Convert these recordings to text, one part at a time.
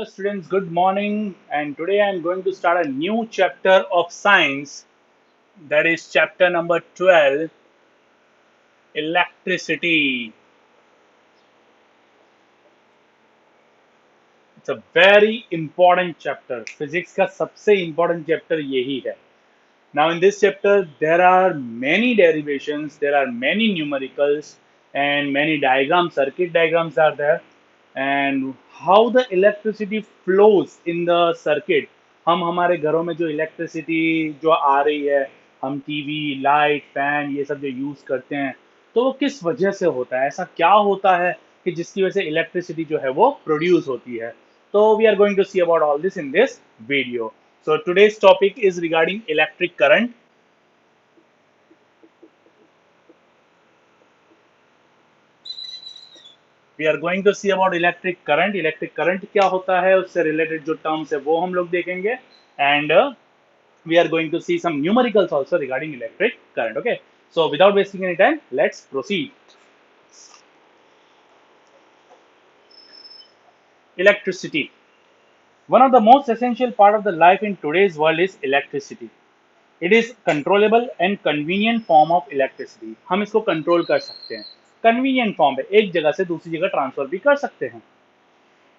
students, good morning. And today I am going to start a new chapter of science, that is chapter number 12, electricity. It's a very important chapter. Physics का सबसे important chapter यही है. Now in this chapter there are many derivations, there are many numericals and many diagrams, circuit diagrams are there, and how the electricity flows in the circuit. हम हमारे घरों में जो electricity जो आ रही है, हम टीवी लाइट फैन ये सब जो यूज करते हैं, तो वो किस वजह से होता है, ऐसा क्या होता है कि जिसकी वजह से इलेक्ट्रिसिटी जो है वो प्रोड्यूस होती है. तो we are going to see about all this in this video. So today's topic is regarding electric current. We are going to see about electric current. Electric current क्या होता है, उससे related जो terms है वो हम लोग देखेंगे. And we are going to see some numericals also regarding electric current. Okay. So without wasting any time, let's proceed. Electricity. One of the most essential part of the life in today's world is electricity. It is controllable and convenient form of electricity. हम इसको control कर सकते हैं. Convenient form है, एक जगह से दूसरी जगह ट्रांसफर भी कर सकते हैं.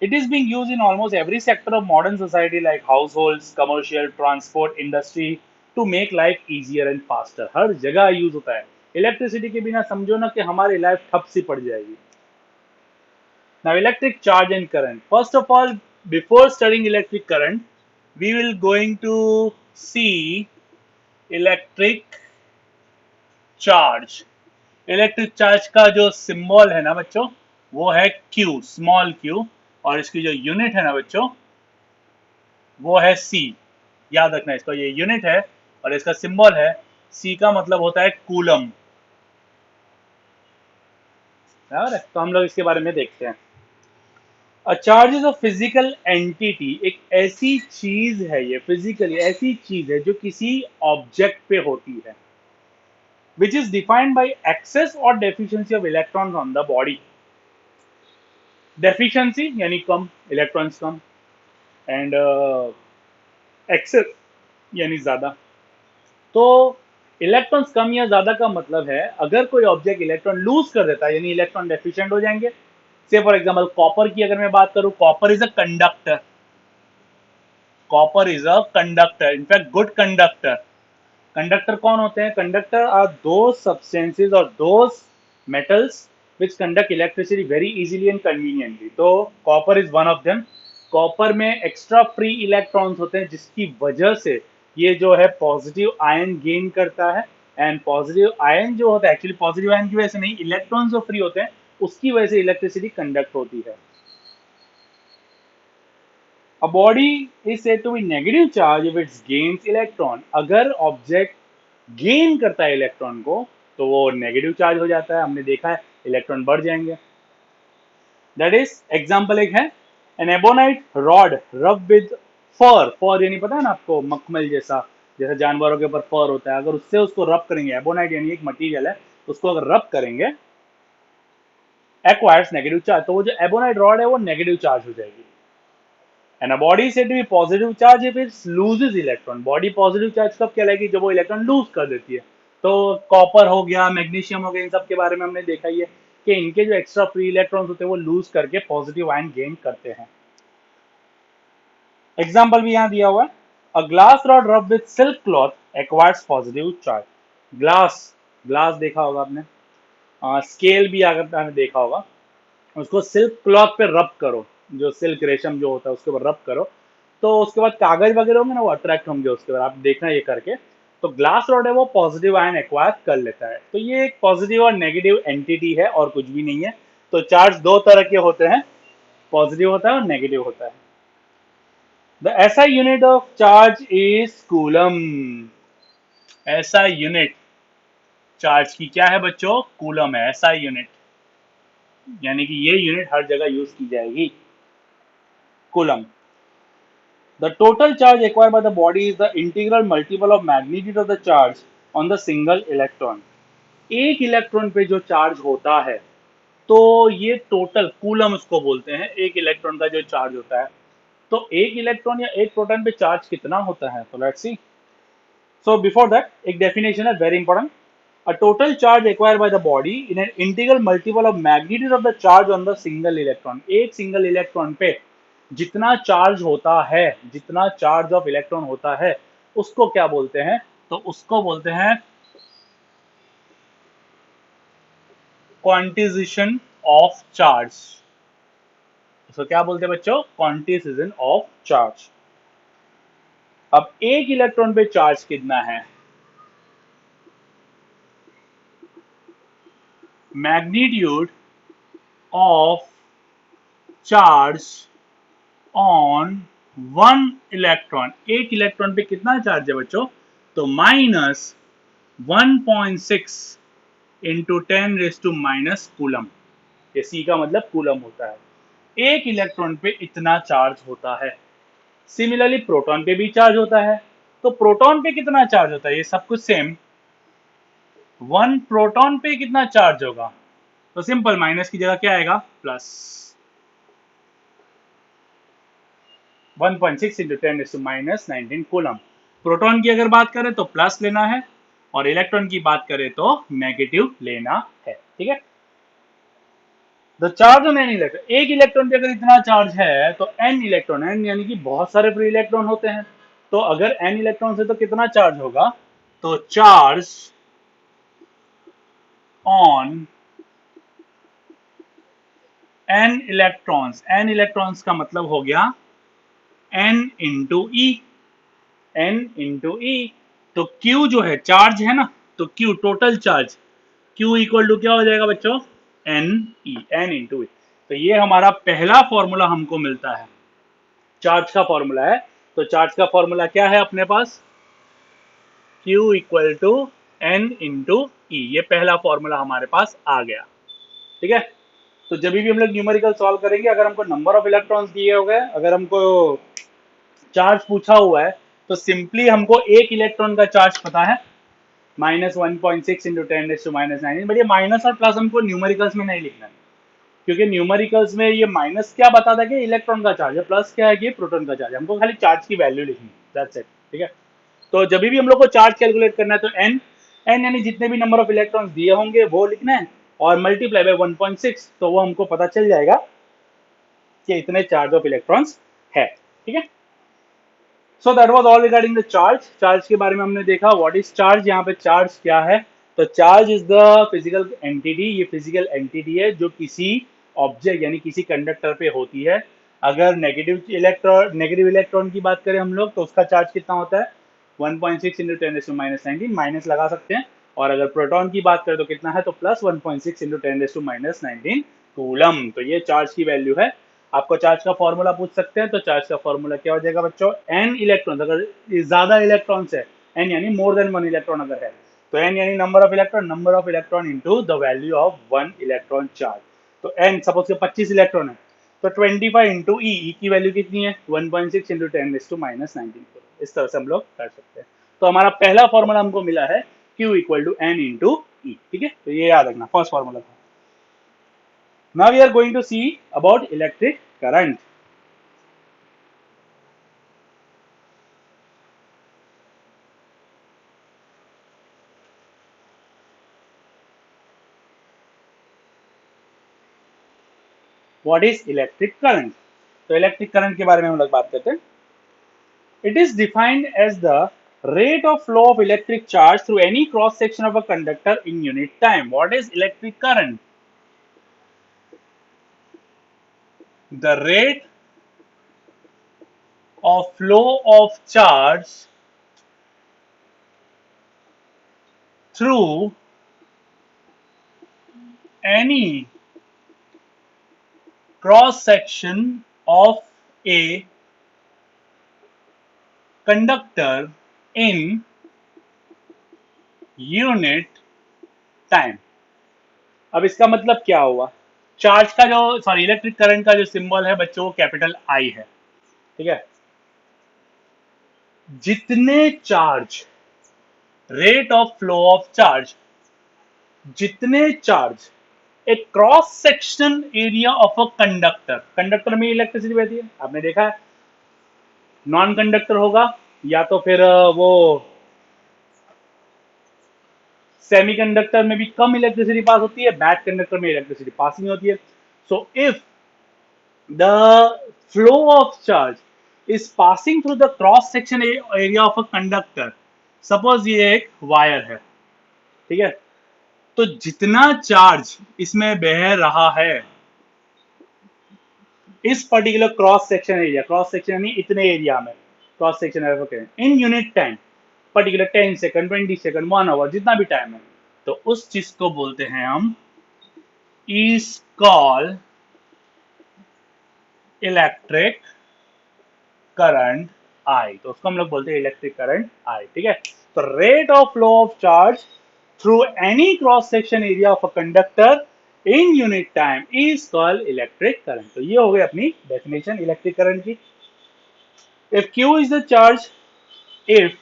It is being used in almost every sector of modern society like households, commercial, transport, industry, to make life easier and faster. हर जगह यूज होता है. इलेक्ट्रिसिटी के बिना समझो ना कि हमारी लाइफ ठप सी पड़ जाएगी. Now electric charge and current. First of all, before studying electric current, we will going to see electric charge. Electric charge का जो सिंबल है ना बच्चों, वो है Q, स्मॉल Q, और इसकी जो यूनिट है ना बच्चों, वो है C. याद रखना इसका, ये यूनिट है और इसका सिंबल है C. का मतलब होता है कूलम. तो हम लोग इसके बारे में देखते हैं. A charge is a physical entity. एक ऐसी चीज है, ये फिजिकली ऐसी चीज है जो किसी ऑब्जेक्ट पे होती है, which is defined by excess or deficiency of electrons on the body. Deficiency यानी कम, इलेक्ट्रॉन्स कम, एंड एक्सेस यानी ज्यादा. तो इलेक्ट्रॉन्स कम या ज्यादा का मतलब है अगर कोई ऑब्जेक्ट इलेक्ट्रॉन लूज कर देता है यानी इलेक्ट्रॉन डेफिशिएंट हो जाएंगे. से फॉर एग्जांपल कॉपर की अगर मैं बात करूं, copper is a conductor. Copper is a conductor, in fact good conductor. Conductor कौन होते हैं? कंडक्टर आर दो सब्सटेंसेस और दो metals which conduct electricity very easily and conveniently. तो copper is one of them. Copper में एक्स्ट्रा फ्री इलेक्ट्रॉन्स होते हैं जिसकी वजह से ये जो है पॉजिटिव आयन गेन करता है. एंड पॉजिटिव आयन जो होता है, एक्चुअली पॉजिटिव आयन की वजह से नहीं, इलेक्ट्रॉन्स जो फ्री होते हैं उसकी वजह से इलेक्ट्रिसिटी कंडक्ट होती है. A body is said to be negative charge if it gains electron. अगर ऑब्जेक्ट गेन करता है इलेक्ट्रॉन को तो वो नेगेटिव चार्ज हो जाता है. हमने देखा है इलेक्ट्रॉन बढ़ जाएंगे. दैट इज एग्जांपल एक है, एन एबोनाइट रॉड रब विद फर. फर यानी पता है ना आपको, मखमल जैसा, जैसे जानवरों के ऊपर फर होता है. अगर उससे उसको रब करेंगे, एबोनाइट यानी एक मटेरियल है, उसको अगर रब करेंगे, एक्वायर्स नेगेटिव चार्ज, तो वो जो एबोनाइट रॉड है वो नेगेटिव चार्ज हो जाएगी. And a body is said to be positive charge if it loses electron. Body positive charge कब कहलाएगी? जब वो इलेक्ट्रॉन लूज कर देती है. तो कॉपर हो गया, मैग्नीशियम हो गया, इन सब के बारे में हमने देखा ही है कि इनके जो एक्स्ट्रा फ्री इलेक्ट्रॉन्स होते हैं वो लूज करके पॉजिटिव आयन गेन करते हैं. एग्जाम्पल भी यहाँ दिया हुआ है. अ ग्लास रॉड रब with silk cloth acquires positive charge. Glass, glass देखा होगा आपने, स्केल भी अगर आपने देखा होगा, उसको सिल्क क्लॉथ पे रब करो, जो सिल्क रेशम जो होता है उसके ऊपर रब करो, तो उसके बाद कागज वगैरह होंगे ना, वो अट्रैक्ट होंगे उसके बाद. आप देखना ये करके, तो ग्लास रॉड है वो पॉजिटिव आयन एक्वायर कर लेता है. तो ये एक पॉजिटिव और नेगेटिव एंटिटी है और कुछ भी नहीं है. तो चार्ज दो तरह के होते हैं, पॉजिटिव होता है और नेगेटिव होता है. The SI unit of charge is coulomb. SI unit charge की क्या है बच्चों? कूलम है. एसआई यूनिट यानी कि ये यूनिट हर जगह यूज की जाएगी, coulomb. The total charge acquired by the body is the integral multiple of magnitude of the charge on the single electron. एक इलेक्ट्रॉन पे जो चार्ज होता है, तो ये टोटल कूलम उसको बोलते हैं, एक इलेक्ट्रॉन का जो चार्ज होता है तो एक इलेक्ट्रॉन या एक प्रोटॉन पे चार्ज कितना होता है, तो let's see. So before that एक डेफिनेशन है very important. A total charge acquired by the body in an integral multiple of magnitude of the charge on the single electron। एक सिंगल इलेक्ट्रॉन पे जितना charge होता है, जितना charge of electron होता है, उसको क्या बोलते हैं, तो उसको बोलते हैं क्वांटिजेशन ऑफ चार्ज। उसको क्या बोलते हैं बच्चों, क्वांटिजेशन ऑफ चार्ज। अब एक इलेक्ट्रॉन पे चार्ज कितना है, magnitude of charge on one electron. एक इलेक्ट्रॉन पे कितना चार्ज है बच्चों, तो -1.6 इंटू 10⁻⁻, कूलम। ये सी का मतलब कूलम होता है। एक इलेक्ट्रॉन पे इतना चार्ज होता है। सिमिलरली प्रोटॉन पे भी चार्ज होता है, तो प्रोटॉन पे कितना चार्ज होता है, ये सब कुछ सेम। वन प्रोटॉन पे कितना चार्ज होगा, तो सिंपल माइनस की जगह क्या आएगा, प्लस। 1.6 into 10⁻⁻19 coulomb. प्रोटॉन की अगर बात करें तो प्लस लेना है, और इलेक्ट्रॉन की बात करें तो नेगेटिव लेना है, ठीक है। The charge on an electron, एक इलेक्ट्रॉन पे अगर इतना चार्ज है तो एन इलेक्ट्रॉन, एन यानी कि बहुत सारे फ्री इलेक्ट्रॉन होते हैं, तो अगर एन इलेक्ट्रॉन से तो कितना चार्ज होगा, तो charge on n electrons, n electrons का मतलब हो गया n into e, n into e. तो Q जो है चार्ज है ना, तो Q total charge, Q equal to क्या हो जाएगा बच्चों, n e, n into e. तो ये हमारा पहला फॉर्मूला हमको मिलता है, चार्ज का फॉर्मूला है। तो चार्ज का फॉर्मूला क्या है अपने पास, Q equal to n into e. ये पहला फॉर्मूला हमारे पास आ गया, ठीक है। तो जब भी हम लोग न्यूमेरिकल सॉल्व करेंगे, अगर हमको नंबर ऑफ इलेक्ट्रॉन्स दिए हो गए, अगर हमको चार्ज पूछा हुआ है, तो सिंपली हमको एक इलेक्ट्रॉन का चार्ज पता है, -1.6 इंटू 10⁻⁹। बट ये माइनस और प्लस हमको न्यूमेरिकल्स में नहीं लिखना है, क्योंकि न्यूमेरिकल्स में ये माइनस क्या बताता है कि इलेक्ट्रॉन का चार्ज है, प्लस क्या है कि प्रोटॉन का चार्ज है। हमको खाली चार्ज की वैल्यू लिखनी है, दैट्स इट, ठीक है। तो जब भी हम लोग को चार्ज कैलकुलेट करना है, तो एन, एन यानी जितने भी नंबर ऑफ इलेक्ट्रॉन्स दिए होंगे वो लिखना है, और मल्टीप्लाई बाय 1.6, तो वो हमको पता चल जाएगा कि इतने चार्ज ऑफ इलेक्ट्रॉन्स है, ठीक है। So that was all regarding the charge. Charge के बारे में हमने देखा, व्हाट इज चार्ज, यहाँ पे चार्ज क्या है, तो charge is the physical entity. ये फिजिकल एंटिटी है जो किसी ऑब्जेक्ट यानी किसी कंडक्टर पे होती है। अगर नेगेटिव इलेक्ट्रॉन की बात करें हम लोग, तो उसका चार्ज कितना होता है, 1.6 इंटू 10⁻⁹, माइनस लगा सकते हैं। और अगर प्रोटॉन की बात करें तो कितना है, तो प्लस 1.6 इंटू 10⁻⁹ कूलम। तो ये चार्ज की वैल्यू है। आपको चार्ज का फॉर्मूला पूछ सकते हैं, तो चार्ज का फॉर्मूला क्या हो जाएगा बच्चों, एन इलेक्ट्रॉन, अगर ज्यादा इलेक्ट्रॉन्स है, एन यानी मोर देन वन इलेक्ट्रॉन अगर है, तो एन यानी number of electron into the value of one electron charge. तो एन सपोज के 25 इलेक्ट्रॉन है, तो 25 इंटू ई की वैल्यू कितनी है, 1.6 इंटू 10⁻⁹। इस तरह से हम लोग कर सकते हैं। तो हमारा पहला फॉर्मूला हमको मिला है Q equal to n into e, ठीक है। तो ये याद रखना, फर्स्ट फॉर्मूला था। Now we are going to see about electric current. What is electric current? तो इलेक्ट्रिक करंट के बारे में हम लोग बात करते हैं। It is defined as the rate of flow of electric charge through any cross section of a conductor in unit time. What is electric current? The rate of flow of charge through any cross section of a conductor in unit time. अब इसका मतलब क्या हुआ, charge का जो electric current का जो symbol है बच्चों, वो कैपिटल आई है, ठीक है। जितने charge, rate of flow of charge, जितने चार्ज एक cross section area of a conductor, conductor में इलेक्ट्रिसिटी बहती है, आपने देखा है। नॉन कंडक्टर होगा, या तो फिर वो सेमीकंडक्टर में भी कम इलेक्ट्रिसिटी पास होती है, बैड कंडक्टर में इलेक्ट्रिसिटी पास नहीं होती है. So if the flow of charge is passing through the cross section area of a conductor. Suppose ये एक वायर है, ठीक है, तो जितना चार्ज इसमें बह रहा है इस particular cross section area, cross section यानी इतने एरिया में cross section area in unit time, particular 10 second, 20 second, 1 hour, जितना भी टाइम है, तो उस चीज को बोलते हैं हम is call electric current I. तो उसको हम लोग बोलते हैं इलेक्ट्रिक करंट आई. ठीक है, तो rate of flow of charge through any cross section area of a conductor in unit time is called electric current. तो ये हो गई अपनी डेफिनेशन इलेक्ट्रिक करंट की. If Q is the charge, if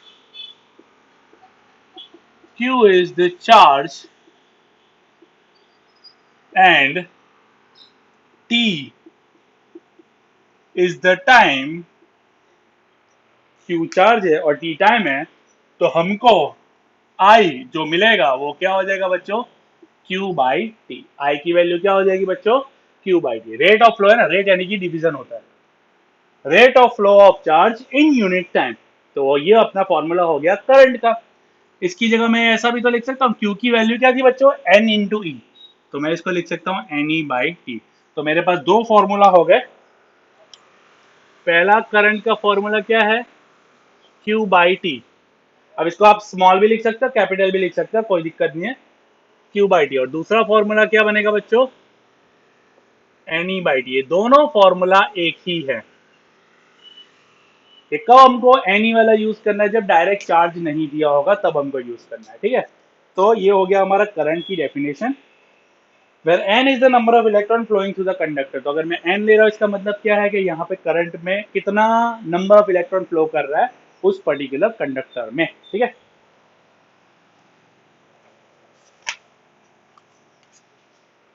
Q is the charge and T is the time, Q charge है और T time है, तो हमको आई जो मिलेगा वो क्या हो जाएगा बच्चों, Q बाई टी. आई की वैल्यू क्या हो जाएगी बच्चों, Q by T. Rate of flow है ना, रेट यानी कि डिवीजन होता है, rate of flow of charge in unit time. तो ये अपना फॉर्मूला हो गया करंट का. इसकी जगह मैं ऐसा भी तो लिख सकता हूँ, Q की वैल्यू क्या थी बच्चों, N इंटू ई, तो मैं इसको लिख सकता हूँ एन ई बाई टी. तो मेरे पास दो फॉर्मूला हो गए. पहला करंट का फॉर्मूला क्या है, Q बाई टी. अब इसको आप स्मॉल भी लिख सकते हो, कैपिटल भी लिख सकते हो, कोई दिक्कत नहीं है, Q बाई टी. और दूसरा फॉर्मूला क्या बनेगा बच्चों, एन ई बाई टी. ये दोनों फॉर्मूला एक ही है. ये कब हमको एनी वाला यूज करना है, जब डायरेक्ट चार्ज नहीं दिया होगा तब हमको यूज करना है. ठीक है, तो ये हो गया हमारा करंट की definition. Where n is the number of electron flowing through the conductor. तो अगर मैं एन ले रहा हूं, इसका मतलब क्या है कि यहाँ पे करंट में कितना नंबर ऑफ इलेक्ट्रॉन फ्लो कर रहा है उस पर्टिकुलर कंडक्टर में. ठीक है,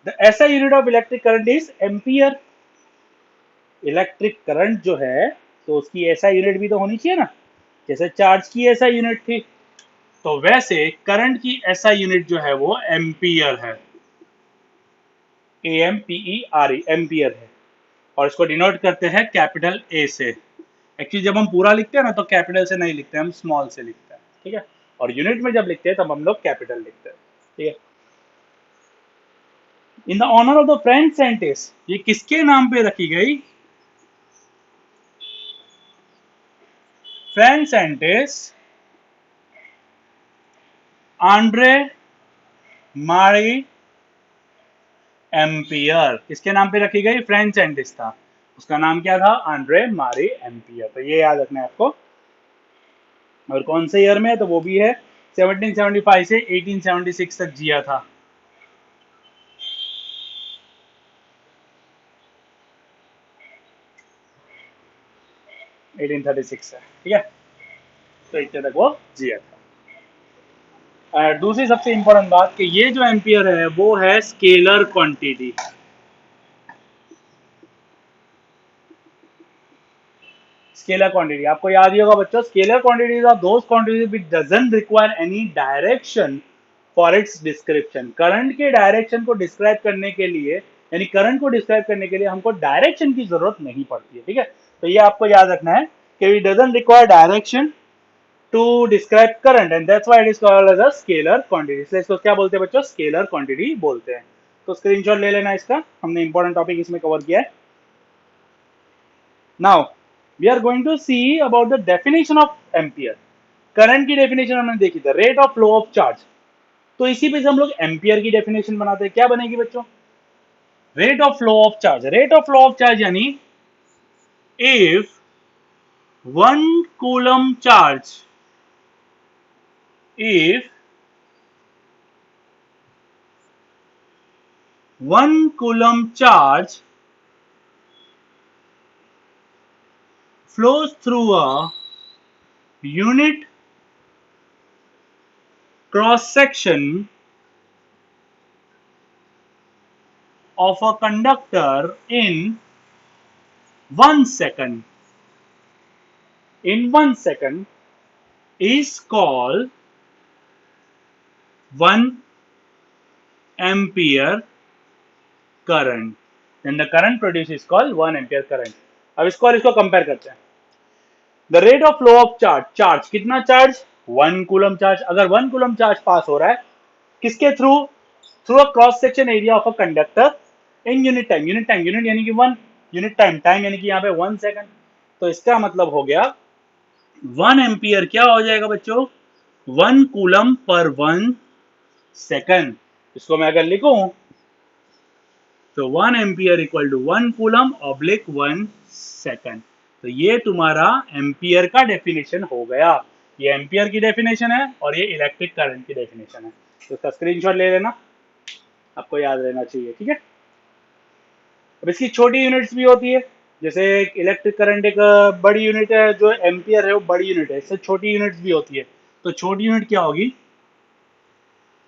द ऐसा unit of electric current is ampere. Electric current जो है तो उसकी ऐसा यूनिट भी तो होनी चाहिए ना, जैसे चार्ज की ऐसा यूनिट थी, तो वैसे करंट की ऐसा यूनिट जो है वो एम्पियर है. AMPERE एम्पियर है. और इसको डिनोट करते हैं कैपिटल ए से. एक्चुअली जब हम पूरा लिखते हैं ना तो कैपिटल से नहीं लिखते, हम स्मॉल से लिखते हैं. ठीक है, और यूनिट में जब लिखते हैं तब हम लोग कैपिटल लिखते हैं. ठीक है, in the honour of the French scientist, ये किसके नाम पे रखी गई, French scientist Andre Marie Ampere. किसके नाम पे रखी गई, फ्रेंच साइंटिस्ट था, उसका नाम क्या था, आंड्रे मारी एम्पियर. तो ये याद रखना है आपको. और कौन से ईयर में, तो वो भी है 1775 से 1876 तक जिया था. एटीन 36 है. ठीक है, तो इतने तक वो जिया था. और दूसरी सबसे इंपॉर्टेंट बात कि ये जो एम्पियर है वो है स्केलर क्वांटिटी. स्केलर क्वांटिटी आपको याद ही होगा बच्चों, scalar quantities are those quantities which doesn't require any direction for its description. Current के डायरेक्शन को डिस्क्राइब करने के लिए, यानी करंट को डिस्क्राइब करने के लिए हमको डायरेक्शन की जरूरत नहीं पड़ती है. ठीक है, तो ये आपको याद रखना है कि it doesn't require direction to describe current and that's why it is called as a scalar quantity. इसलिए इसको क्या बोलते हैं बच्चों, स्केलर क्वांटिटी बोलते हैं. तो स्क्रीनशॉट ले लेना इसका, हमने इंपॉर्टेंट टॉपिक इसमें कवर किया है. Now we are going to see about the definition of ampere. Current की डेफिनेशन हमने देखी थी, rate of flow of charge. तो इसी पे से हम लोग एम्पियर की डेफिनेशन बनाते हैं. क्या बनेगी बच्चों, rate of flow of charge. Rate of flow of charge यानी if 1 coulomb charge, if 1 coulomb charge flows through a unit cross section of a conductor in 1 second, in 1 second is called 1 ampere current. Then the current produced is called 1 ampere current. अब इसको और इसको compare करते हैं. The rate of flow of charge, charge कितना charge, 1 coulomb charge. अगर 1 coulomb charge पास हो रहा है किसके through, through a cross section area of a conductor in unit time. Unit time, unit यानी कि 1, यूनिट टाइम, टाइम यानी कि यहाँ पे 1 सेकंड. तो इसका मतलब हो गया 1 एम्पियर क्या हो जाएगा बच्चों, 1 कूलम पर 1 सेकंड. इसको मैं अगर लिखूं तो 1 ampere equal to 1 coulomb oblique 1 second. तो ये तुम्हारा एम्पियर का डेफिनेशन हो गया. ये एम्पियर की डेफिनेशन है और ये इलेक्ट्रिक करंट की डेफिनेशन है. तो इसका स्क्रीनशॉट ले लेना, आपको याद रहना चाहिए. ठीक है. अब इसकी छोटी यूनिट्स भी होती है. जैसे इलेक्ट्रिक करंट एक बड़ी यूनिट है, जो एम्पियर है वो बड़ी यूनिट है. इससे छोटी यूनिट्स भी होती है. तो छोटी यूनिट क्या होगी,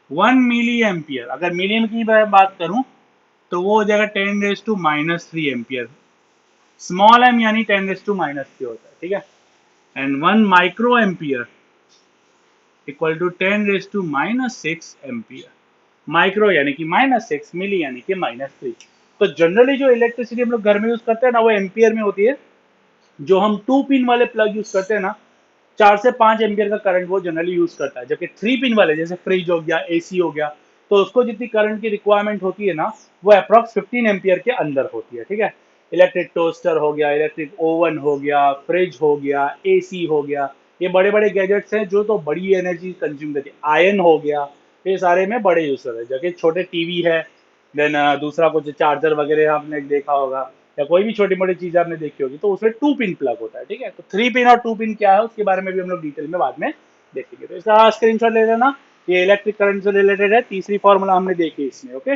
1 मिली एम्पियर. अगर मिलियन की बात करूं तो वो हो जाएगा 10⁻³ एम्पियर. स्मॉल एम यानी 10⁻³ होता है. ठीक है. And 1 micro ampere equal to 10⁻⁻6 ampere. Micro यानी कि -6, मिली यानी कि -3. तो जनरली जो इलेक्ट्रिसिटी हम लोग घर में यूज करते हैं ना वो एम्पियर में होती है. जो हम 2 पिन वाले प्लग यूज करते हैं ना, 4 से 5 एम्पियर का करंट वो जनरली यूज करता है. जबकि 3 पिन वाले जैसे फ्रिज हो गया, एसी हो गया, तो उसको जितनी करंट की रिक्वायरमेंट होती है ना वो अप्रॉक्स 15 एम्पियर के अंदर होती है. ठीक है. इलेक्ट्रिक टोस्टर हो गया, इलेक्ट्रिक ओवन हो गया, फ्रिज हो गया, एसी हो गया, ये बड़े बड़े गैजेट्स हैं जो तो बड़ी एनर्जी कंज्यूम करती है. आयन हो गया, ये सारे में बड़े यूजर है. जबकि छोटे टीवी है, देन दूसरा कुछ चार्जर वगैरह आपने देखा होगा, या कोई भी छोटी मोटी चीज आपने देखी होगी, तो उसमें 2 पिन प्लग होता है. ठीक है. तो 3 पिन और 2 पिन क्या है उसके बारे में भी हम लोग डिटेल में बाद में देखेंगे. तो इसका स्क्रीनशॉट ले लेना. ये इलेक्ट्रिक करंट से रिलेटेड है. तीसरी फॉर्मूला हमने देखी इसमें. Okay.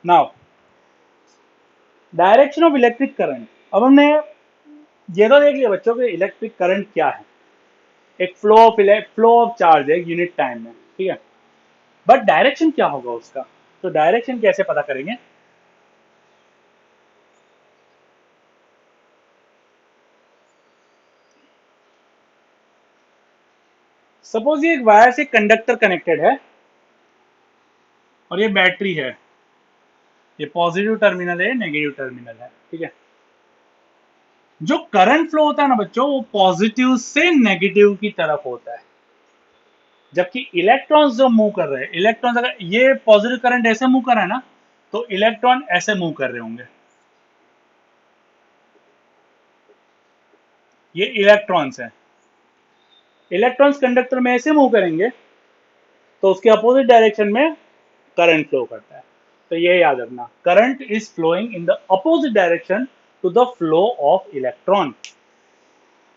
Now direction of electric current. अब हमने ये तो देख लिया बच्चों के इलेक्ट्रिक करंट क्या है. एक फ्लो ऑफ चार्ज है यूनिट टाइम में. ठीक है. बट डायरेक्शन क्या होगा उसका, तो डायरेक्शन कैसे पता करेंगे. सपोज ये एक वायर से कंडक्टर कनेक्टेड है और ये बैटरी है. ये पॉजिटिव टर्मिनल है, नेगेटिव टर्मिनल है. ठीक है. जो करंट फ्लो होता है ना बच्चों वो पॉजिटिव से नेगेटिव की तरफ होता है. जबकि इलेक्ट्रॉन्स जो मूव कर रहे हैं, इलेक्ट्रॉन्स अगर ये पॉजिटिव करंट ऐसे मूव कर रहा है ना तो इलेक्ट्रॉन ऐसे मूव कर रहे होंगे. ये इलेक्ट्रॉन्स हैं. इलेक्ट्रॉन्स कंडक्टर में ऐसे मूव करेंगे तो उसके अपोजिट डायरेक्शन में करंट फ्लो करता है. तो ये याद रखना, current is flowing in the opposite direction to the flow of electron.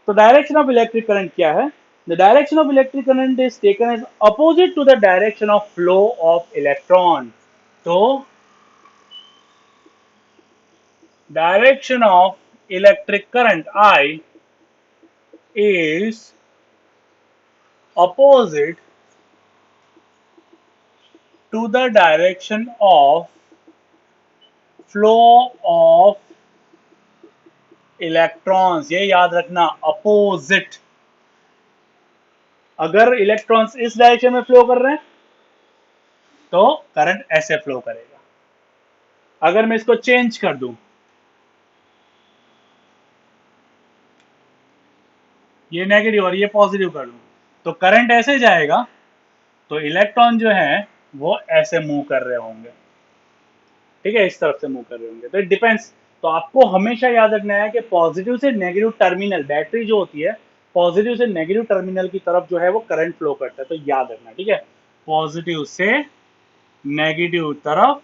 तो डायरेक्शन ऑफ इलेक्ट्रिक करंट क्या है, the direction of electric current is taken as opposite to the direction of flow of electron. तो direction of electric current I is opposite to the direction of flow of electrons. ये याद रखना, opposite. अगर electrons इस direction में flow कर रहे हैं तो करंट ऐसे फ्लो करेगा. अगर मैं इसको चेंज कर दूं, ये नेगेटिव और ये पॉजिटिव कर दूं, तो करंट ऐसे जाएगा, तो इलेक्ट्रॉन जो है वो ऐसे मूव कर रहे होंगे. ठीक है. इस तरफ से मूव कर रहे होंगे. तो इट डिपेंड्स. तो आपको हमेशा याद रखना है कि पॉजिटिव से नेगेटिव टर्मिनल, बैटरी जो होती है पॉजिटिव से नेगेटिव टर्मिनल की तरफ जो है वो करंट फ्लो करता है. तो याद रखना. ठीक है. पॉजिटिव से नेगेटिव तरफ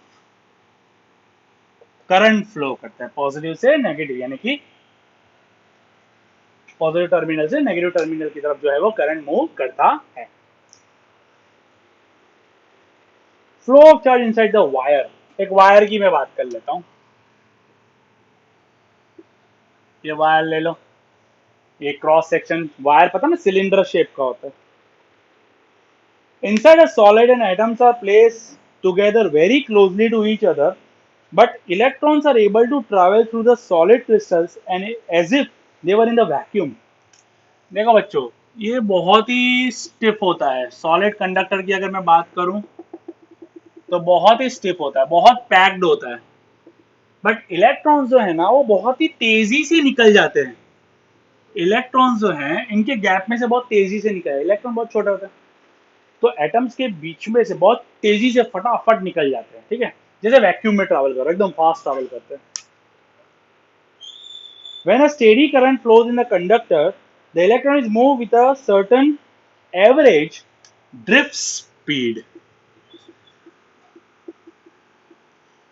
करंट फ्लो करता है. पॉजिटिव से नेगेटिव यानी कि पॉजिटिव टर्मिनल से नेगेटिव टर्मिनल की तरफ जो है वो करंट मूव करता है. Flow of charge inside the wire. एक वायर की मैं बात कर लेता हूँ। ये वायर ले लो, ये क्रॉस सेक्शन वायर पता ना सिलेंडर शेप का होता है। Inside a solid and atoms are placed together very closely to each other, but electrons are able to travel through the solid crystals and as if they were in the vacuum. देखो बच्चों, ये बहुत ही stiff होता है। Solid conductor की अगर मैं बात करूं तो बहुत ही स्टिफ होता है, बहुत पैक्ड होता है। बट इलेक्ट्रॉन्स जो है ना वो बहुत ही तेजी से निकल जाते हैं। इलेक्ट्रॉन्स जो हैं इनके गैप में से बहुत तेजी से निकल, इलेक्ट्रॉन बहुत छोटा होता है तो एटम्स के बीच में से बहुत तेजी से फटाफट निकल जाते हैं, ठीक है, जैसे वैक्यूम में ट्रैवल कर एकदम फास्ट ट्रैवल करते हैं। When a steady current flows in the conductor, the electron is moved with a certain average drift speed.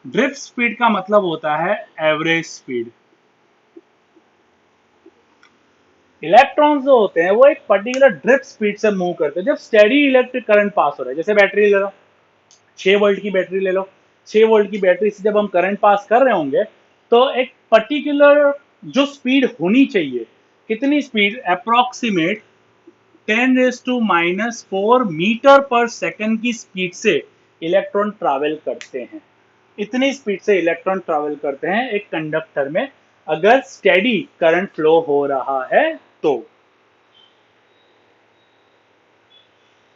Drift speed का मतलब होता है एवरेज स्पीड। इलेक्ट्रॉन्स जो होते हैं वो एक पर्टिकुलर ड्रिफ्ट स्पीड से मूव करते हैं जब स्टेडी इलेक्ट्रिक करंट पास हो रहा है। जैसे बैटरी ले लो, 6 वोल्ट की बैटरी ले लो, 6 वोल्ट की बैटरी से जब हम करंट पास कर रहे होंगे तो एक पर्टिकुलर जो स्पीड होनी चाहिए, कितनी स्पीड, अप्रोक्सीमेट 10⁻⁴ मीटर पर सेकंड की स्पीड से इलेक्ट्रॉन ट्रैवल करते हैं। इतनी स्पीड से इलेक्ट्रॉन ट्रैवल करते हैं एक कंडक्टर में अगर स्टेडी करंट फ्लो हो रहा है तो।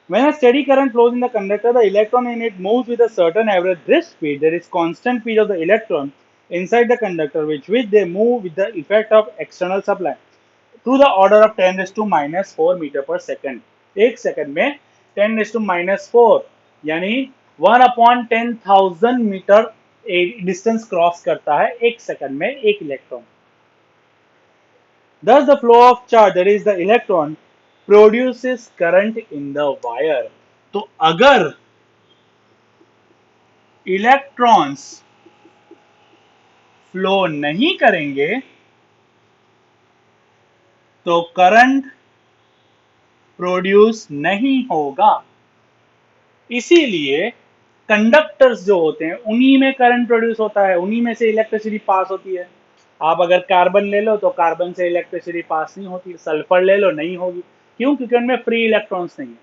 When a steady current flows in the conductor, the electron in it moves with a certain average drift speed. There is constant speed of the electron inside the conductor, which they move with the effect of external supply to the order of 10⁻⁴ metre पर second. एक second में 10⁻⁴ यानी 1/10,000 metre distance cross करता है एक second में एक electron. Thus the flow of charge, that is the electron, produces current in the wire. तो अगर इलेक्ट्रॉन्स फ्लो नहीं करेंगे तो करंट प्रोड्यूस नहीं होगा। इसीलिए कंडक्टर्स जो होते हैं उन्हीं में करंट प्रोड्यूस होता है, उन्हीं में से इलेक्ट्रिसिटी पास होती है। आप अगर कार्बन ले लो तो कार्बन से इलेक्ट्रिसिटी पास नहीं होती, सल्फर ले लो नहीं होगी। क्यों? क्योंकि उनमें फ्री इलेक्ट्रॉन्स नहीं है।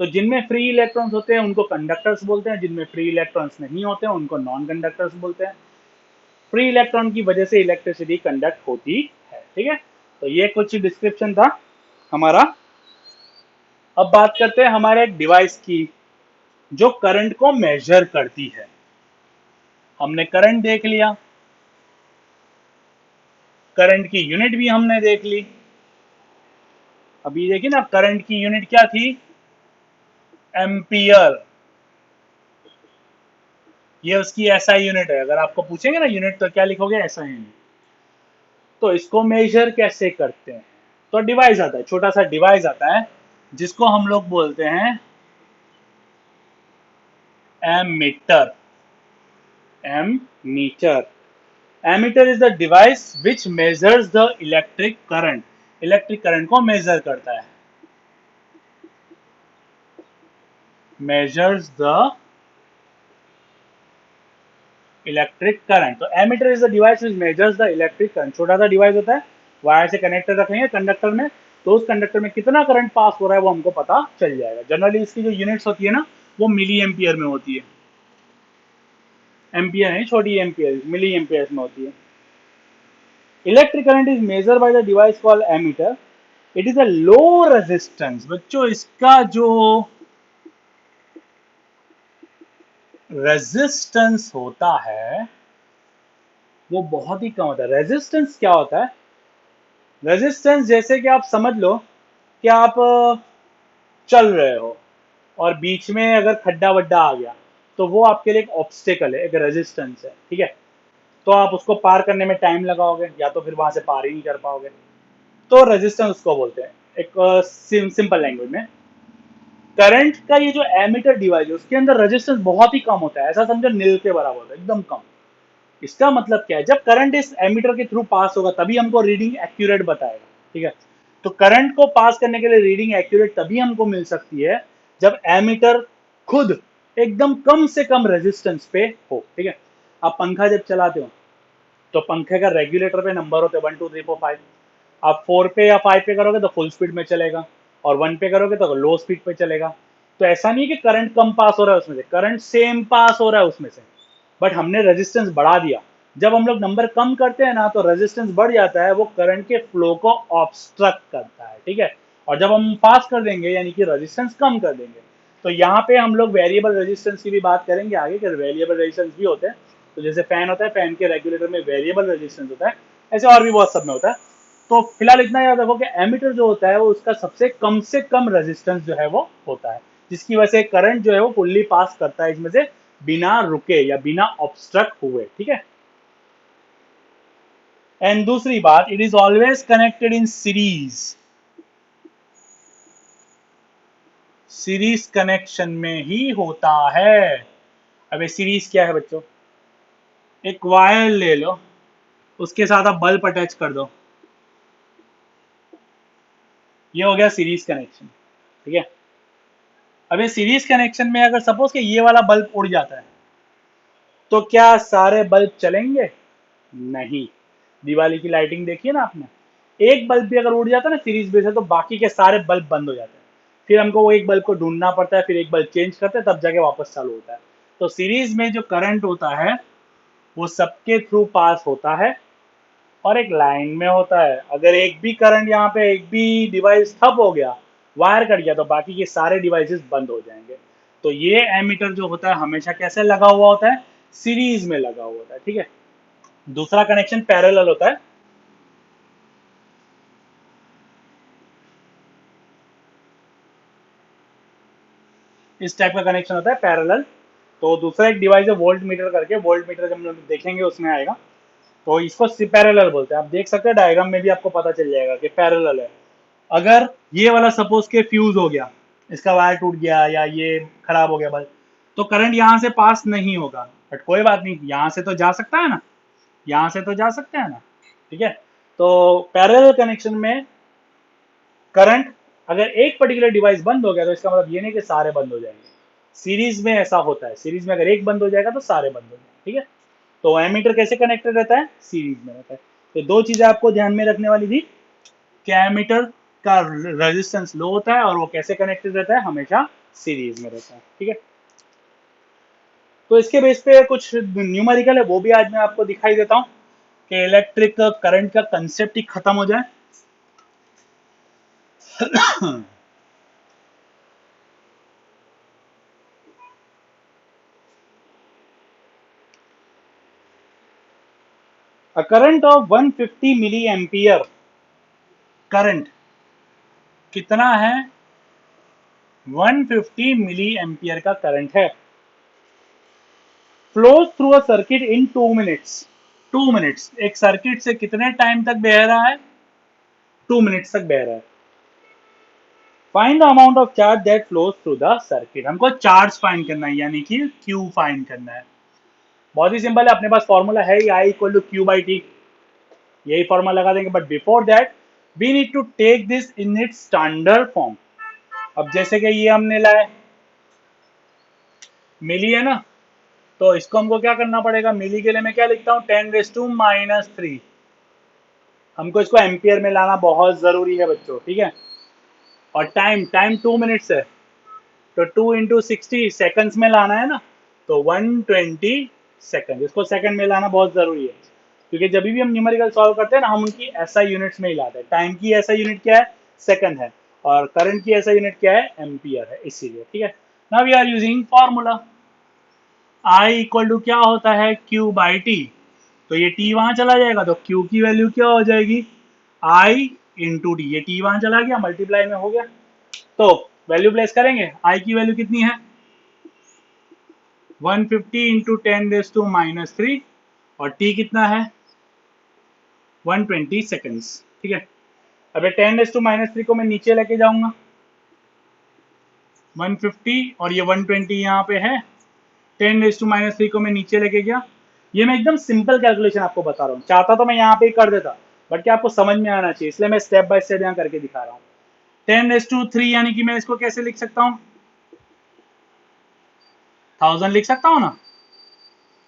तो जिनमें फ्री इलेक्ट्रॉन्स होते हैं उनको कंडक्टर्स बोलते हैं, जिनमें फ्री इलेक्ट्रॉन्स नहीं होते हैं उनको नॉन कंडक्टर्स बोलते हैं। फ्री इलेक्ट्रॉन की वजह से इलेक्ट्रिसिटी कंडक्ट होती है, ठीक है। तो ये कुछ डिस्क्रिप्शन था हमारा। अब बात करते हैं हमारे एक डिवाइस की जो करंट को मेजर करती है। हमने करंट देख लिया, करंट की यूनिट भी हमने देख ली। अभी देखिए ना, करंट की यूनिट क्या थी, एम्पियर। ये उसकी एसआई यूनिट है। अगर आपको पूछेंगे ना यूनिट तो क्या लिखोगे, एसआई यूनिट। तो इसको मेजर कैसे करते हैं, तो डिवाइस आता है, छोटा सा डिवाइस आता है जिसको हम लोग बोलते हैं ammeter. Ammeter ammeter is the device which measures the electric current. Electric current को मेजर करता है, measures the इलेक्ट्रिक करंट। तो ammeter is the device which measures the electric current. छोटा सा डिवाइस होता है, वायर से कनेक्टर रखेंगे कंडक्टर में तो उस कंडक्टर में कितना करंट पास हो रहा है वो हमको पता चल जाएगा। जनरली इसकी जो यूनिट्स होती है ना वो मिली एम्पियर में होती है। एम्पियर नहीं, छोटी एम्पियर, मिली एम्पियर में होती है। Electric current is measure by the device called ammeter. It is a low resistance. बच्चों इसका जो रेजिस्टेंस होता है वो बहुत ही कम होता है। रेजिस्टेंस क्या होता है, रेजिस्टेंस जैसे कि आप समझ लो कि आप चल रहे हो और बीच में अगर खड्डा वड्डा आ गया तो वो आपके लिए एक ऑब्स्टेकल है, एक रेजिस्टेंस है, ठीक है। तो आप उसको पार करने में टाइम लगाओगे या तो फिर वहां से पार ही नहीं कर पाओगे, तो रेजिस्टेंस उसको बोलते हैं एक सिंपल लैंग्वेज में। करंट का ये जो एमीटर डिवाइस है उसके अंदर रेजिस्टेंस बहुत ही कम होता है, ऐसा समझो नील के बराबर होता है, एकदम कम। इसका मतलब क्या है, जब करंट इस एमीटर के थ्रू पास होगा तभी हमको रीडिंग एक्यूरेट बताएगा, ठीक है। तो करंट को पास करने के लिए रीडिंग एक्यूरेट तभी हमको मिल सकती है जब एमीटर खुद एकदम कम से कम रेजिस्टेंस पे हो, ठीक है। आप पंखा जब चलाते हो तो पंखे का रेगुलेटर पे नंबर होते हैं 1 2 3 4 5। आप 4 पे या 5 पे करोगे तो फुल स्पीड में चलेगा, और 1 पे करोगे तो लो स्पीड पे चलेगा। तो ऐसा नहीं कि करंट कम पास हो रहा है उसमें से, करंट सेम पास हो रहा है उसमें से, बट हमने रेजिस्टेंस बढ़ा दिया। जब हम लोग नंबर कम करते हैं ना तो रेजिस्टेंस बढ़ जाता है, वो करंट के फ्लो को ऑब्स्ट्रक्ट करता है, ठीक है। और जब हम पास कर देंगे यानी कि रेजिस्टेंस कम कर देंगे, तो यहाँ पे हम लोग वेरिएबल रेजिस्टेंस की भी बात करेंगे आगे कि वेरिएबल रेजिस्टेंस भी होते हैं। तो जैसे फैन होता है, फैन के रेगुलेटर में वेरिएबल रेजिस्टेंस होता है, ऐसे और भी बहुत सब में होता है। तो फिलहाल इतना याद रखो कि एमीटर जो होता है वो उसका सबसे कम रेजिस्टेंस जो है वो होता है, जिसकी वजह से करंट जो है वो फुल्ली पास करता है इसमें से बिना रुके या बिना ऑब्स्ट्रक्ट हुए, ठीक है। एंड दूसरी बात, it is always connected in series. Series connection में ही होता है। अब सीरीज क्या है बच्चों? एक वायर ले लो, उसके साथ आप बल्ब अटैच कर दो, ये हो गया सीरीज कनेक्शन, ठीक है। अब ये सीरीज कनेक्शन में अगर सपोज कि ये वाला बल्ब उड़ जाता है तो क्या सारे बल्ब चलेंगे? नहीं। दिवाली की लाइटिंग देखिए ना आपने, एक बल्ब भी अगर उड़ जाता है ना सीरीज बेस है तो बाकी के सारे बल्ब बंद हो जाते हैं। फिर हमको वो एक बल्ब को ढूंढना पड़ता है, फिर एक बल्ब चेंज करते हैं, तब जाके वापस चालू होता है। तो सीरीज में जो करंट होता है वो सबके थ्रू पास होता है और एक लाइन में होता है। अगर एक भी करंट यहाँ पे एक भी डिवाइस ठप हो गया, वायर कट गया, तो बाकी के सारे डिवाइसेस बंद हो जाएंगे। तो ये एमीटर जो होता है हमेशा कैसे लगा हुआ होता है? सीरीज में लगा हुआ होता है, ठीक है। दूसरा कनेक्शन पैरेलल होता है। इस टाइप का कनेक्शन होता है पैरेलल। तो दूसरा एक डिवाइस है वोल्ट मीटर करके, वोल्ट मीटर जब हम लोग देखेंगे उसमें आएगा। तो इसको पैरेलल बोलते हैं। आप देख सकते हैं डायग्राम में भी आपको पता चल जाएगा कि पैरेलल है। अगर ये वाला सपोज के फ्यूज हो गया, इसका वायर टूट गया या ये खराब हो गया बल्ब, तो करंट यहां से पास नहीं होगा, बट कोई बात नहीं, यहां से तो जा सकता है ना, यहां से तो जा सकते हैं ना, ठीक है। तो पैरेलल कनेक्शन में करंट, अगर एक पर्टिकुलर डिवाइस बंद हो गया तो इसका मतलब ये नहीं कि सारे बंद हो जाएंगे। सीरीज में ऐसा होता है, सीरीज में अगर एक बंद हो जाएगा तो सारे बंद हो जाएंगे, ठीक है। तो एमीटर कैसे कनेक्टेड रहता है? सीरीज में रहता है। तो दो चीजें आपको ध्यान में रखने वाली थी कि एमीटर का रेजिस्टेंस लो होता है और वो कैसे कनेक्टेड रहता है? हमेशा सीरीज में रहता है, ठीक है। तो इसके बेस पे कुछ न्यूमेरिकल है वो भी आज मैं आपको दिखाई देता हूँ कि इलेक्ट्रिक करंट का कंसेप्ट ही खत्म हो जाए। A current of 150 milli ampere, current कितना है? 150 मिली एम्पियर का करंट है, flows through a circuit in 2 minutes. 2 minutes एक सर्किट से कितने टाइम तक बह रहा है? 2 मिनट्स तक बह रहा है। Find the amount of charge that flows through the circuit. हमको चार्ज फाइंड करना है यानी कि क्यू फाइंड करना है। बहुत ही सिंपल है, अपने पास फॉर्मूला है ही, I equal to Q by T, यही फॉर्मूला लगा देंगे। But before that we need to take this in its standard form. अब जैसे कि ये हमने लाए मिली है ना, तो इसको हमको क्या करना पड़ेगा? मिली के लिए मैं क्या लिखता हूँ? 10⁻⁻3। हमको इसको एम्पियर में लाना बहुत जरूरी है बच्चों, ठीक है। और टाइम, टाइम 2 मिनट्स है, तो 2 × 60 सेकंड्स में लाना है ना, तो 120 सेकंड, इसको सेकंड में लाना बहुत जरूरी है। क्योंकि जब भी हम न्यूमेरिकल सॉल्व करते हैं ना, हम उनकी एसआई यूनिट्स में ही लाते हैं। टाइम की एसआई यूनिट क्या है? सेकंड है। और करंट की एसआई यूनिट क्या है? एम्पियर है, इसीलिए, ठीक है। Now we are using formula, I equal to क्या होता है? Q by t. तो ये टी वहां चला जाएगा तो क्यू की वैल्यू क्या हो जाएगी? आई इंटू टी। ये टी वहां चला गया, मल्टीप्लाई में हो गया। तो वैल्यू प्लेस करेंगे, आई की वैल्यू कितनी है? 150 इंटू 10⁻⁻3, और टी कितना है? 120 सेकेंड्स, ठीक है। अब 10⁻⁻3 को मैं नीचे लेके जाऊंगा, 150 और ये 120 यहाँ पे है, 10⁻³ को मैं नीचे लेके गया। ये मैं एकदम सिंपल कैलकुलेशन आपको बता रहा हूँ, चाहता तो मैं यहाँ पे ही कर देता, बट क्या आपको समझ में आना चाहिए, इसलिए मैं स्टेप बाय स्टेप यहाँ करके दिखा रहा हूँ। 10⁻³ यानी कि मैं इसको कैसे लिख सकता हूँ? 1000 लिख सकता हूँ ना,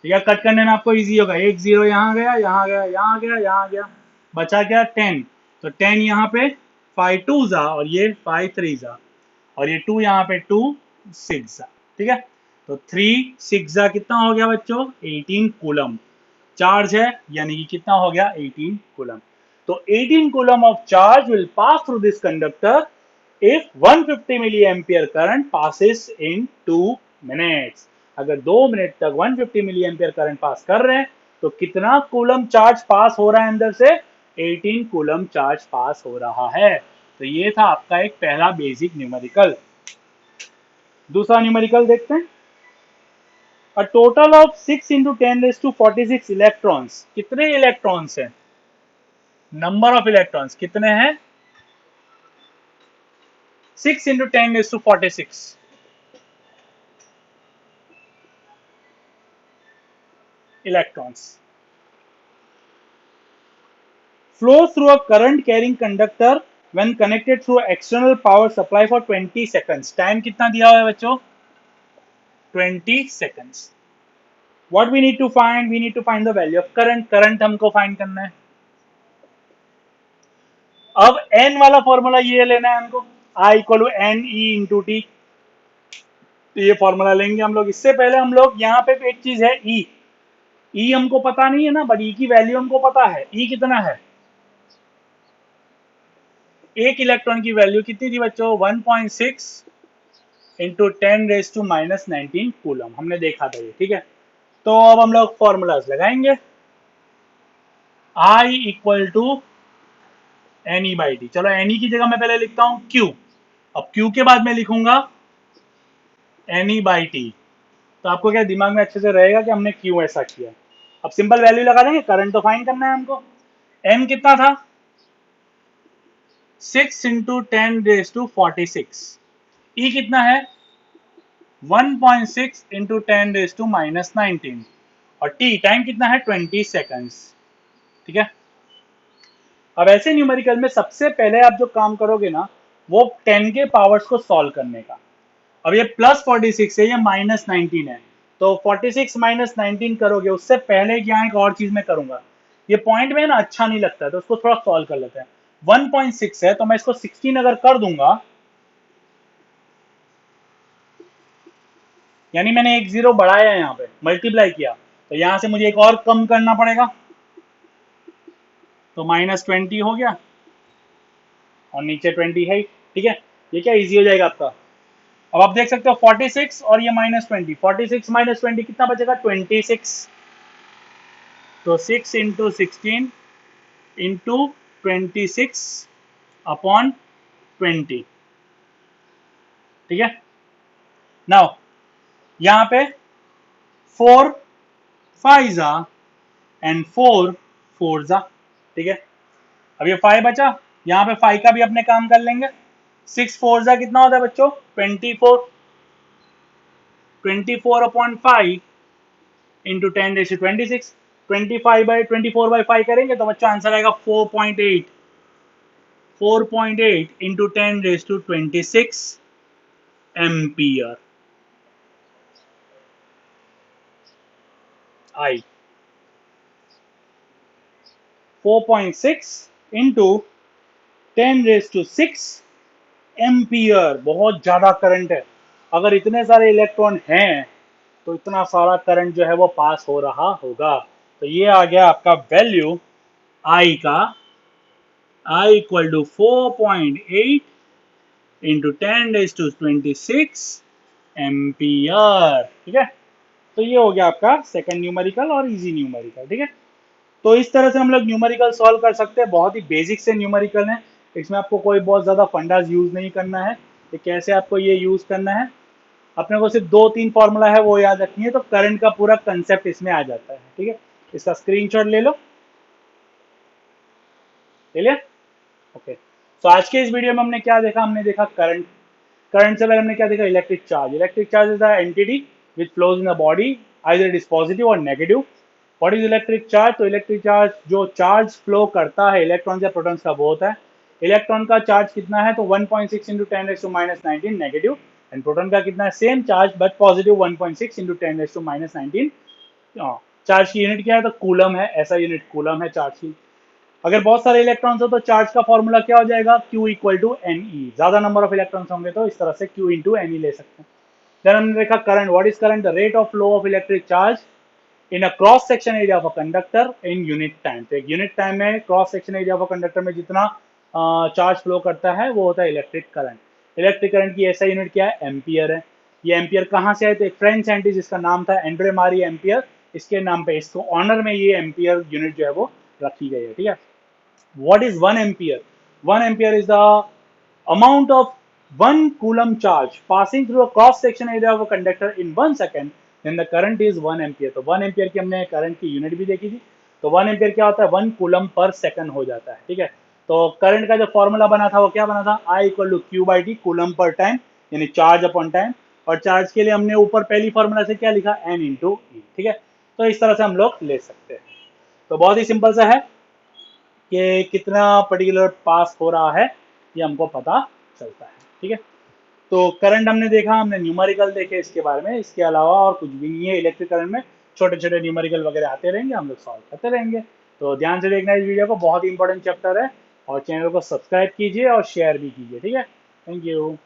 या कट करने में आपको इजी होगा। एक जीरो यहाँ गया, यहाँ गया, यहाँ गया, यहाँ गया, बचा क्या 10, तो 10 यहाँ पे 5 टू जा, और ये 5 3 जा, और ये 2 यहाँ पे 2 6 जा, ठीक है। तो 3 6 जा कितना हो गया बच्चों, 18 कूलम चार्ज है, यानी कि कितना हो गया 18 कूलम। तो 18 coulomb of charge will pass through this conductor if 150 milli ampere current passes in 2 minutes. अगर 2 मिनट तक 150 मिली एम्पियर करंट पास कर रहे हैं तो कितना कूलम चार्ज पास हो रहा है अंदर से, 18 कूलम चार्ज पास हो रहा है। तो ये था आपका एक पहला बेसिक न्यूमेरिकल। दूसरा न्यूमेरिकल देखते हैं। A total of 6 into 10⁻46 electrons, कितने इलेक्ट्रॉन्स हैं, नंबर ऑफ इलेक्ट्रॉन्स कितने हैं, 6 into 10⁻46 electrons flow through a current carrying conductor when connected through external power supply for 20 seconds. Time कितना दिया हुआ है बच्चों, 20 seconds. What we need to find? We need to find the value of current. Current हमको find करना है। अब n वाला फॉर्मूला ये लेना है हमको, I equal to n e into t, ये फॉर्मूला लेंगे हम लोग। इससे पहले हम लोग यहाँ पे एक चीज है ई हमको पता नहीं है ना, बट ई की वैल्यू हमको पता है। ई कितना है, एक इलेक्ट्रॉन की वैल्यू कितनी थी बच्चों, 1.6 इंटू 10⁻⁻19 कूलम, हमने देखा था ये, ठीक है। तो अब हम लोग फॉर्मूलाज लगाएंगे। I equal to n e by t, चलो एन ई की जगह मैं पहले लिखता हूं Q, अब Q के बाद मैं लिखूंगा एन ई बाई टी। तो आपको क्या दिमाग में अच्छे से रहेगा कि हमने क्यों ऐसा किया। अब सिंपल वैल्यू लगा देंगे, करंट तो फाइंड करना है हमको। m कितना था, 6 इंटू 10⁻46, ई कितना है 1.6 इंटू 10⁻⁻19, और टी टाइम कितना है 20 सेकंड्स, ठीक है। अब ऐसे न्यूमेरिकल में सबसे पहले आप जो काम करोगे ना, वो 10 के पावर्स को सॉल्व करने का। अब ये +46 है, ये -19 है, तो 46 - 19 करोगे। उससे पहले यहाँ एक और चीज मैं करूंगा, ये पॉइंट में ना अच्छा नहीं लगता है, तो उसको थोड़ा सॉल्व कर लेते हैं। 1.6 है तो मैं इसको 16 अगर कर दूंगा, यानी मैंने एक जीरो बढ़ाया है, यहाँ पे मल्टीप्लाई किया, तो यहां से मुझे एक और कम करना पड़ेगा, तो -20 हो गया, और नीचे 20 है, ठीक है। ये क्या इजी हो जाएगा आपका। अब आप देख सकते हो 46 और ये -20, 46 - 20 कितना बचेगा 26, तो 6 इंटू 16 इंटू 26 अपॉन 20, ठीक है। नाउ यहां पे 4 5 जा एंड 4 4 जा, ठीक है। अब ये 5 बचा, यहां पे 5 का भी अपने काम कर लेंगे। 6 4 जा कितना होता है बच्चों 24, 24 अपॉन 5 इंटू 10⁻26, 25/24/5 करेंगे तो बच्चों आंसर आएगा 4.8, 4.8 इंटू 10⁻26 एम्पियर। आई 4.6 इंटू 10⁻6 एम्पियर, बहुत ज्यादा करंट है। अगर इतने सारे इलेक्ट्रॉन हैं तो इतना सारा करंट जो है वो पास हो रहा होगा। तो ये आ गया आपका वैल्यू आई का, आई इक्वल टू 4.8 इंटू 10⁻26 एम्पियर, ठीक है। तो ये हो गया आपका सेकंड न्यूमेरिकल और इजी न्यूमेरिकल, ठीक है। तो इस तरह से हम लोग न्यूमेरिकल सॉल्व कर सकते हैं, बहुत ही बेसिक से न्यूमेरिकल है, इसमें आपको कोई बहुत ज्यादा फंडाज यूज नहीं करना है। तो कैसे आपको ये यूज करना है, अपने को सिर्फ 2-3 फॉर्मूला है वो याद रखनी है, तो करंट का पूरा कंसेप्ट इसमें आ जाता है, ठीक है। इसका स्क्रीनशॉट ले लो, ले लिया, ओके। तो आज के इस वीडियो में हमने क्या देखा, हमने देखा करंट। करंट से पहले हमने क्या देखा, electric charge. Electric charge is the entity which flows in the body, either it is positive और negative. What is electric charge, तो इलेक्ट्रिक चार्ज जो चार्ज फ्लो करता है इलेक्ट्रॉन या प्रोटॉन्स का वो होता है। इलेक्ट्रॉन का चार्ज कितना है, तो 1.6 इंटू 10⁻⁻19 नेगेटिव एंड प्रोटॉन का कितना है, same charge but positive 1.6 into 10⁻⁻19। Charge की यूनिट क्या है, तो कूलम है, ऐसा यूनिट कूलम है चार्ज की। अगर बहुत सारे इलेक्ट्रॉन्स हो तो चार्ज का फॉर्मूला क्या हो जाएगा, Q इक्वल टू NE। ज्यादा नंबर ऑफ इलेक्ट्रॉन्स होंगे तो इस तरह से Q इंटू NE ले सकते हैं। देन हमने देखा current, what is current, the rate of flow of electric charge in a cross section area of a conductor in unit time. तो एक यूनिट टाइम में cross section area of a conductor में जितना charge flow करता है वो होता है इलेक्ट्रिक करंट। इलेक्ट्रिक करंट की ऐसा यूनिट क्या है, एम्पियर है। ये एम्पियर कहाँ से आए, तो एक फ्रेंच साइंटिस्ट जिसका नाम था एंड्रे मारी एम्पियर, इसके नाम पे, इसको ऑनर में ये एम्पियर यूनिट जो है वो रखी गई है, ठीक है। What is 1 ampere? 1 ampere is the amount of 1 coulomb charge passing through a cross section area of a conductor in 1 second. Then the current is 1 ampere. तो 1 ampere की हमने करंट की यूनिट भी देखी थी। तो 1 ampere क्या होता है, 1 कूलम पर सेकंड हो जाता है, ठीक है। तो करंट का जो फॉर्मूला बना था वो क्या बना था, I equal to Q by t, coulomb पर टाइम, यानी चार्ज अपॉन टाइम। और चार्ज के लिए हमने ऊपर पहली फॉर्मूला से क्या लिखा, N इंटू ई, ठीक है। तो इस तरह से हम लोग ले सकते हैं। तो बहुत ही सिंपल सा है कि कितना पर्टिकुलर पास हो रहा है ये हमको पता चलता है, ठीक है। तो करंट हमने देखा, हमने न्यूमेरिकल देखे इसके बारे में, इसके अलावा और कुछ भी नहीं है। इलेक्ट्रिक करंट में छोटे छोटे न्यूमेरिकल वगैरह आते रहेंगे, हम लोग सॉल्व करते रहेंगे। तो ध्यान से देखना इस वीडियो को, बहुत ही इंपॉर्टेंट चैप्टर है। और चैनल को सब्सक्राइब कीजिए और शेयर भी कीजिए, ठीक है। Thank you.